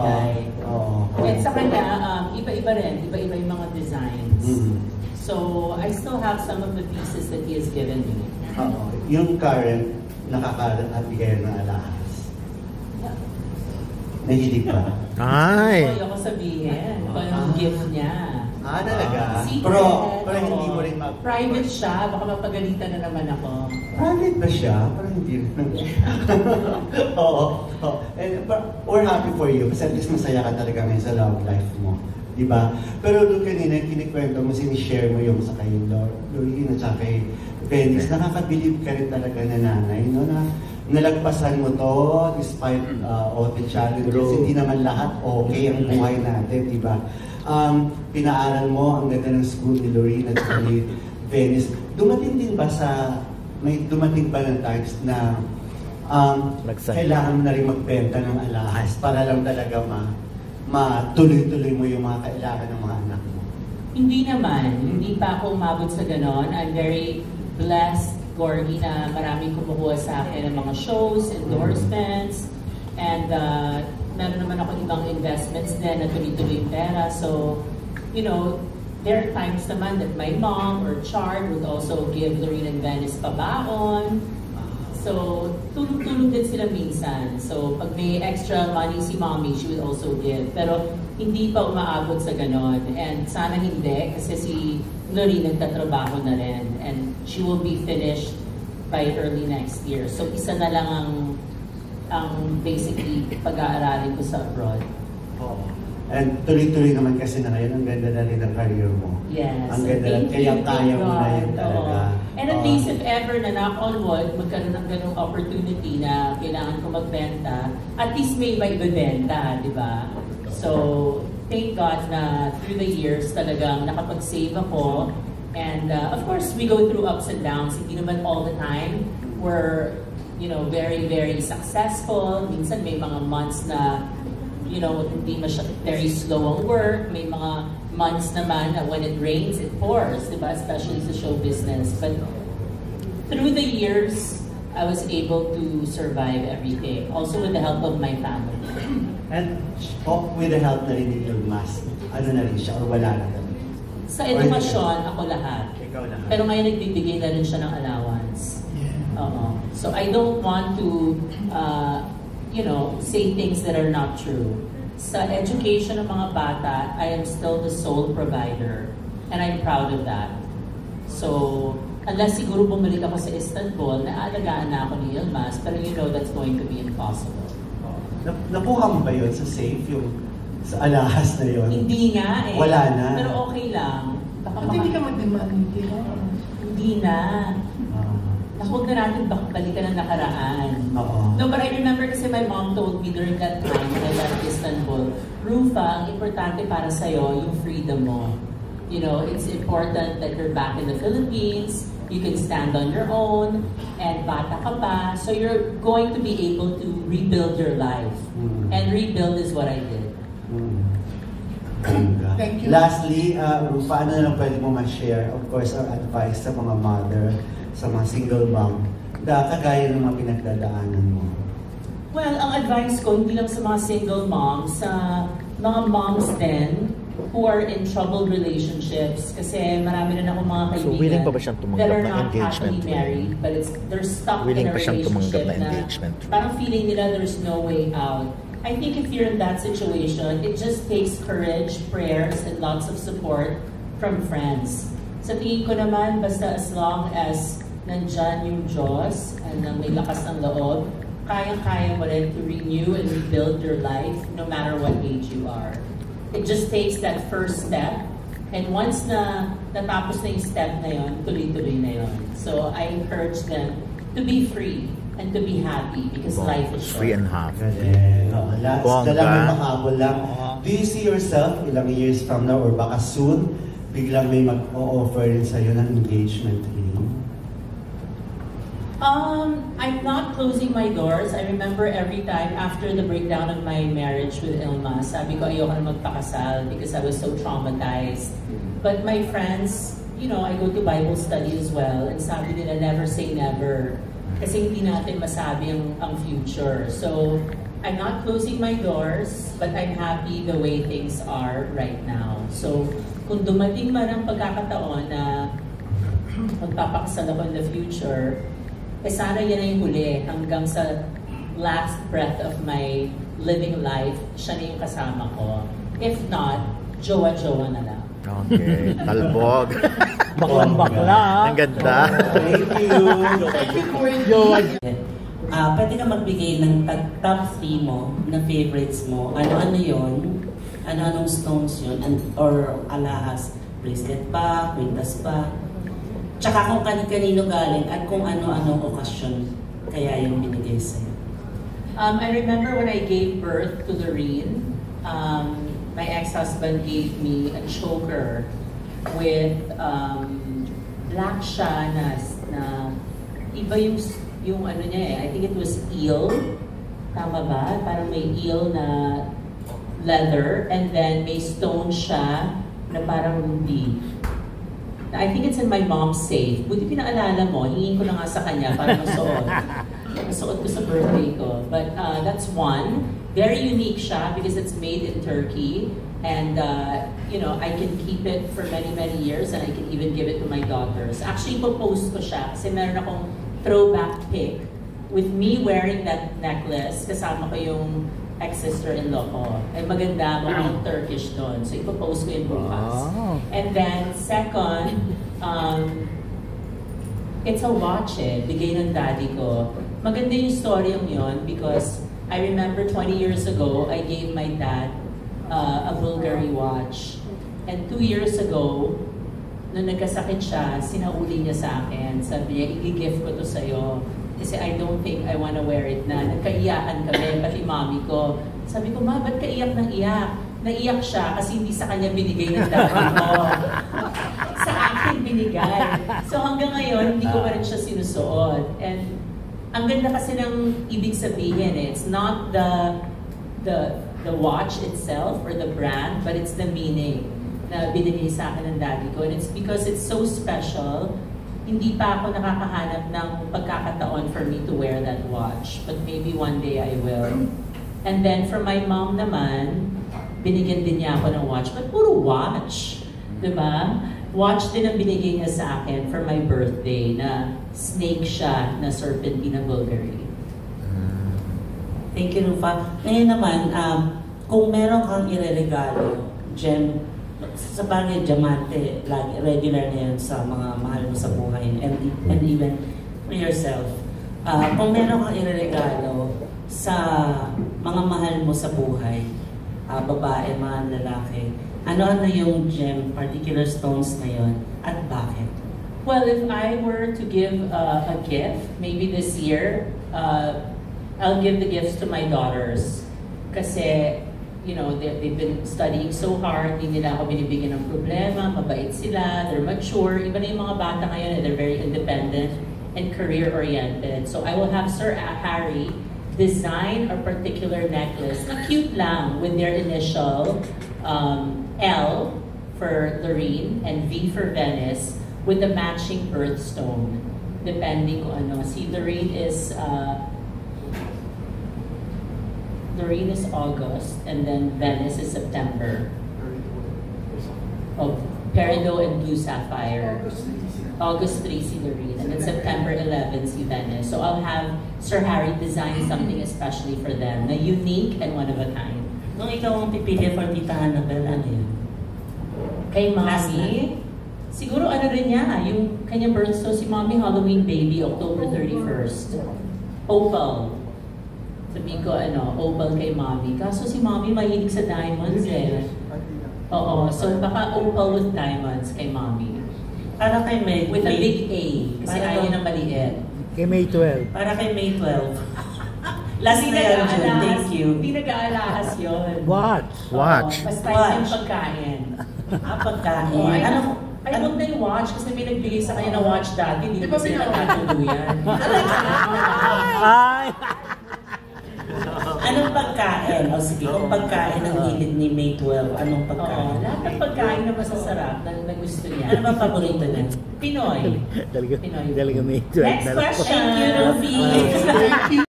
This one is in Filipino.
Right. Oo. And sa kanya, iba-iba rin. Iba-iba yung mga designs. So, I still have some of the pieces that he has given me. Oo. Yung current, nakakabigay ng alahas. Nahilig pa. Ay! Ayoko sabihin. Ito yung gift niya. Talaga? Secret. Pero hindi mo rin private siya. Baka mapagalitan na naman ako. Private ba siya? Parang hindi rin. Oo. But we're happy for you. Kasi at least masaya ka talaga ngayon sa love life mo. Diba? Pero doon kanina, kinikwento mo, sinishare mo yung sa kay Loreen at sa kay Venice. Nakakabilib ka rin talaga na nanay, no? Na nalagpasan mo to despite all the challenges. Hindi naman lahat okay ang buhay natin, diba? Pinaaral mo ang ganda ng school ni Loreen at ni Venice. Dumating din ba may dumating ba ng times na kailangan mo na rin magbenta ng alahas para lang talaga matuloy-tuloy mo yung mga kailangan ng mga anak mo? Hindi naman. Hindi pa ako umabot sa ganon. I'm very blessed, Gorgie, na maraming kumukuha sa akin ng mga shows, endorsements, and meron naman ako ibang investments din na tuloy-tuloy yung pera. So, you know, there are times naman that my mom or Chard would also give Loreen and Venice pabaon. So, tulong-tulong din sila minsan. So, pag may extra money si mommy, she would also give. Pero, hindi pa umaabot sa ganon. And sana hindi, kasi si Loreen nagtatrabaho na rin. And she will be finished by early next year. So, isa na lang ang basically pag-aaralin ko sa abroad. Oo. And tuloy-tuloy naman kasi na ngayon, ang ganda na rin ng career mo. Yes. Ang ganda na, kaya mo na yun talaga. And at least if ever na knock on wood, magkaroon ng ganung opportunity na kailangan ko magbenta, at least may ibebenta, di ba? So, thank God na through the years talagang nakapag-save ako. And of course, we go through ups and downs. Hindi naman all the time we're, you know, very, very successful. Minsan may mga months na hindi very slow ang work. May mga months naman na when it rains, it pours, diba? Especially sa show business. But through the years, I was able to survive everything. Also with the help of my family. And with the help na rin ni Ilmas, ano na rin siya or wala na kami? Sa edukasyon, ako lahat. Ikaw lahat. Pero ngayon nagbibigay na rin siya ng allowance. Yeah. So I don't want to say things that are not true. Sa education ng mga bata, I am still the sole provider. And I'm proud of that. So, unless siguro bumalik ako sa Istanbul, naalagaan na ako ni Ilmas, pero that's going to be impossible. Nakuha mo ba yun sa safe, yung sa alahas na yun? Hindi nga eh. Wala na? Pero okay lang. Hindi ka mag-demand? Hindi na. Huwag na natin balikan ang nakaraan. No, but I remember kasi my mom told me during that time when I left Istanbul, Rufa, ang importante para sa'yo, yung freedom mo. It's important that you're back in the Philippines, you can stand on your own, and bata ka pa, so you're going to be able to rebuild your life. And rebuild is what I did. Thank you. Lastly, Rufa, ano na lang pwede mo ma-share? Of course, our advice sa mga mother, sa mga single mom, kagaya ng mga pinagdadaanan mo? Well, ang advice ko, hindi lang sa mga single moms, sa mga moms din who are in troubled relationships. Kasi marami rin ako mga kaibigan so, willing pa ba siyang tumanggap that are ng not engagement happily married, but they're stuck willing in a pa siyang tumanggap relationship ng engagement na parang feeling nila there's no way out. I think if you're in that situation, it just takes courage, prayers, and lots of support from friends. Sa tingin ko naman, basta as long as nandyan yung Diyos and may lakas ng loob, kaya-kaya mo rin to renew and rebuild your life no matter what age you are. It just takes that first step, and once na natapos na yung step na yon, tuloy-tuloy na yon. So I encourage them to be free and to be happy because life is short. Free and happy. Last na lang may makahabol lang. Do you see yourself ilang years from now or baka soon, biglang may mag-o-offer rin sa'yo ng engagement ring? I'm not closing my doors. I remember every time after the breakdown of my marriage with Ilma, sabi ko ayoko na magpakasal because I was so traumatized. But my friends, I go to Bible study as well, and sabi nila never say never. Kasi hindi natin masabi ang future. So, I'm not closing my doors, but I'm happy the way things are right now. So, kung dumating man ang pagkakataon na magpapakasal ako in the future, sana yan ay huli hanggang sa last breath of my living life, siya na yung kasama ko. If not, jowa-jowa na lang. Okay, talbog. Baklang-bakla. Ang ganda. Thank you. Thank you for it. Pwede ka magbigay ng top 3 mo na favorites mo. Ano-ano yun? Ano-anong stones yun? Or alahas? Bracelet ba? Quintas ba? Tsaka kung kanino galing at kung ano-anong okasyon kaya yung binigay sa'yo. I remember when I gave birth to Lorene, my ex-husband gave me a choker with black siya na iba yung ano niya eh. I think it was eel. Tama ba? Parang may eel na leather and then may stone siya na parang ruby. I think it's in my mom's safe. Buti pinaalala mo, hingin ko na nga sa kanya para masuot. Masuot ko sa birthday ko. But that's one. Very unique siya because it's made in Turkey. And, you know, I can keep it for many, many years and I can even give it to my daughters. Actually, ipopost ko siya kasi meron akong throwback pic with me wearing that necklace. Kasama ko yung ex-sister-in-law ko. Ay maganda, mukhang Turkish doon. So, ipopost ko yung bukas. Wow. And then, second, it's a watch eh. Bigay ng daddy ko. Maganda yung story yung yun because I remember 20 years ago, I gave my dad a Bulgari watch. And 2 years ago, nung nagkasakit siya, sinauli niya sa akin. Sabi niya, i-gift ko to sa'yo. Kasi I don't think I wanna wear it na. Nagkaiyakan kami, pati mami ko. Sabi ko, ma, ba't kaiyak ng iyak? Naiyak siya kasi hindi sa kanya binigay ng daddy ko. Sa akin binigay. So hanggang ngayon, hindi ko pa rin siya sinusuot. And ang ganda kasi ng ibig sabihin eh. It's not the watch itself or the brand, but it's the meaning na binigay sa akin ng daddy ko. And it's because it's so special, hindi pa ako nakakahanap ng pagkakataon for me to wear that watch. But maybe one day I will. And then for my mom naman, binigyan din niya ako ng watch. But puro watch, diba? Watch din ang binigay niya sa akin for my birthday na snake siya na serpentine Bulgari. Thank you, Rufa. Ngayon naman, kung meron kang ireregalo, gem, sa bagay, diamante, lagi, regular na yan sa mga mahal mo sa buhay and even for yourself. Kung meron kang ireregalo sa mga mahal mo sa buhay, babae, mga lalaki, ano-ano yung gem, particular stones na yon at bakit? Well, if I were to give a gift, maybe this year, I'll give the gifts to my daughters. Kasi, you know, they've been studying so hard, hindi nila ako binibigyan ng problema, mabait sila, they're mature. Iba na yung mga bata ngayon, they're very independent and career-oriented. So I will have Sir Harry design a particular necklace na cute lang with their initial L for Lorene and V for Venice with the matching birthstone. Depending kung ano. Si Lorene is August, and then Venice is September. Oh, Peridot and Blue Sapphire. August 3 si Lorene, and then September 11 si Venice. So I'll have Sir Harry design something especially for them, na unique and one of a kind. Nung ikaw ang pipili for Tita Annabel, ano yun? Kay Mommy, siguro ano rin niya, yung kanyang birthstone, si Mommy Halloween baby, October 31st. Opal. Sabihin ko, opal kay Mommy. Kaso si Mommy mahilig sa diamonds eh. Oo, so baka opal with diamonds kay Mommy. Para kay May. With a big A, kasi Para ayaw na maliit. Kay May 12. Para kay May 12. Last na yan, Jun. Thank you. Hindi nag-aalahas yun. Watch. Watch. Basta Watch. yung pagkain. Pagkain. Oh, ay, Ano? Ay, huwag na yung watch kasi may nagbigay sa kanya na watch dati. Hindi naman sila natutuluyan. Ay! Anong pagkain? O sige, kung pagkain ang hilig ni May 12, anong Oo, pagkain? lahat ng pagkain na masasarap na gusto niya. Ano ba paborito niya? Pinoy. Talaga Pinoy. May 12. Next question. Thank you, Rufi.